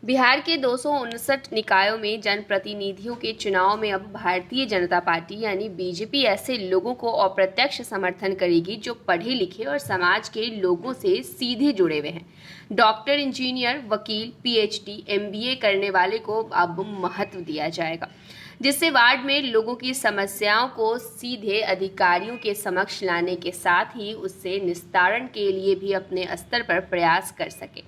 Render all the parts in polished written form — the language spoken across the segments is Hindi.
बिहार के 259 निकायों में जनप्रतिनिधियों के चुनाव में अब भारतीय जनता पार्टी यानी बीजेपी ऐसे लोगों को अप्रत्यक्ष समर्थन करेगी जो पढ़े लिखे और समाज के लोगों से सीधे जुड़े हुए हैं। डॉक्टर, इंजीनियर, वकील, पीएचडी, एमबीए करने वाले को अब महत्व दिया जाएगा, जिससे वार्ड में लोगों की समस्याओं को सीधे अधिकारियों के समक्ष लाने के साथ ही उससे निस्तारण के लिए भी अपने स्तर पर प्रयास कर सके।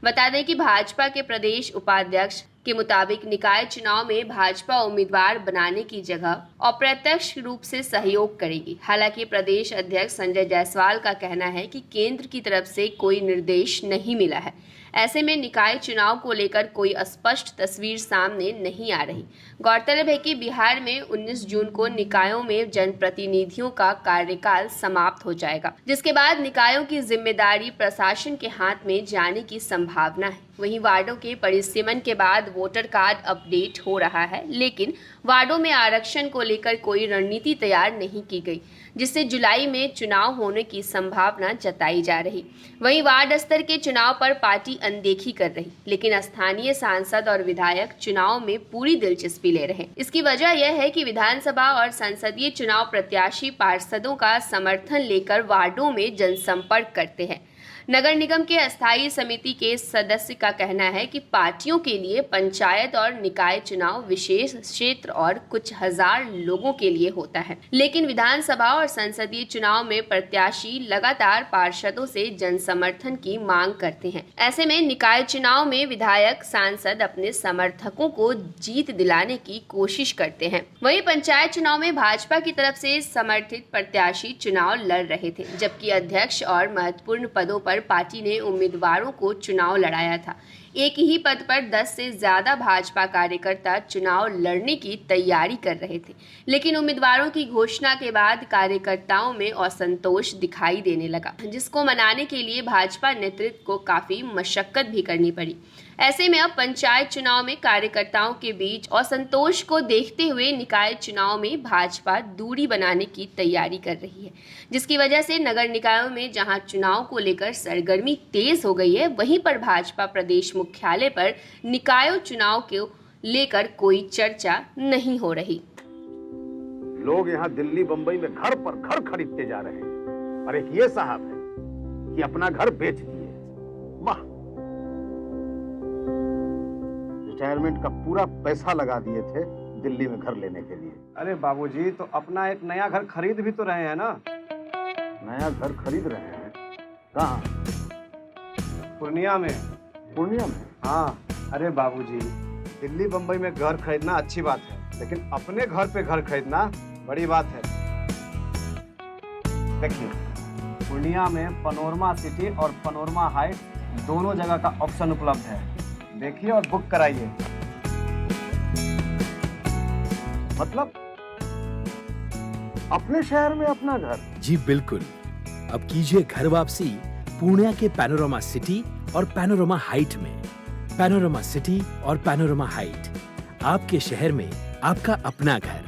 बता दें कि भाजपा के प्रदेश उपाध्यक्ष के मुताबिक निकाय चुनाव में भाजपा उम्मीदवार बनाने की जगह अप्रत्यक्ष रूप से सहयोग करेगी। हालांकि प्रदेश अध्यक्ष संजय जायसवाल का कहना है कि केंद्र की तरफ से कोई निर्देश नहीं मिला है। ऐसे में निकाय चुनाव को लेकर कोई स्पष्ट तस्वीर सामने नहीं आ रही। गौरतलब है कि बिहार में 19 जून को निकायों में जनप्रतिनिधियों का कार्यकाल समाप्त हो जाएगा, जिसके बाद निकायों की जिम्मेदारी प्रशासन के हाथ में जाने की संभावना है। वहीं वार्डों के परिसीमन के बाद वोटर कार्ड अपडेट हो रहा है, लेकिन वार्डों में आरक्षण को लेकर कोई रणनीति तैयार नहीं की गई, जिससे जुलाई में चुनाव होने की संभावना जताई जा रही। वहीं वार्ड स्तर के चुनाव पर पार्टी अनदेखी कर रही, लेकिन स्थानीय सांसद और विधायक चुनाव में पूरी दिलचस्पी ले रहे। इसकी वजह यह है कि विधानसभा और संसदीय चुनाव प्रत्याशी पार्षदों का समर्थन लेकर वार्डों में जनसंपर्क करते हैं। नगर निगम के अस्थायी समिति के सदस्य का कहना है कि पार्टियों के लिए पंचायत और निकाय चुनाव विशेष क्षेत्र और कुछ हजार लोगों के लिए होता है, लेकिन विधानसभा और संसदीय चुनाव में प्रत्याशी लगातार पार्षदों से जन समर्थन की मांग करते हैं। ऐसे में निकाय चुनाव में विधायक, सांसद अपने समर्थकों को जीत दिलाने की कोशिश करते हैं। वहीं पंचायत चुनाव में भाजपा की तरफ से समर्थित प्रत्याशी चुनाव लड़ रहे थे, जबकि अध्यक्ष और महत्वपूर्ण पदों पर पार्टी ने उम्मीदवारों को चुनाव लड़ाया था। एक ही पद पर 10 से ज्यादा भाजपा कार्यकर्ता चुनाव लड़ने की तैयारी कर रहे थे, लेकिन उम्मीदवारों की घोषणा के बाद कार्यकर्ताओं में असंतोष दिखाई देने लगा, जिसको मनाने के लिए भाजपा नेतृत्व को काफी मशक्कत भी करनी पड़ी। ऐसे में अब पंचायत चुनाव में कार्यकर्ताओं के बीच असंतोष को देखते हुए निकाय चुनाव में भाजपा दूरी बनाने की तैयारी कर रही है, जिसकी वजह से नगर निकायों में जहां चुनाव को लेकर सरगर्मी तेज हो गई है, वहीं पर भाजपा प्रदेश मुख्यालय पर निकायों चुनाव को लेकर कोई चर्चा नहीं हो रही। लोग यहाँ दिल्ली, बंबई में घर पर घर खरीदते जा रहे हैं, और एक ये साहब है कि अपना घर बेच दिए। वाह! रिटायरमेंट का पूरा पैसा लगा दिए थे दिल्ली में घर लेने के लिए। अरे बाबूजी, तो अपना एक नया घर खरीद भी तो रहे हैं ना। नया घर खरीद रहे हैं? कहाँ? पूर्णिया में। पूर्णिया में? हाँ। अरे बाबूजी, दिल्ली बंबई में घर खरीदना अच्छी बात है, लेकिन अपने घर पे घर खरीदना बड़ी बात है। देखिए, पूर्णिया में पनोरमा सिटी और पनोरमा हाइट दोनों जगह का ऑप्शन उपलब्ध है। देखिए और बुक कराइए। मतलब अपने शहर में अपना घर? जी बिल्कुल। अब कीजिए घर वापसी पूर्णिया के पैनोरमा सिटी और पैनोरमा हाइट में। पैनोरमा सिटी और पैनोरमा हाइट, आपके शहर में आपका अपना घर।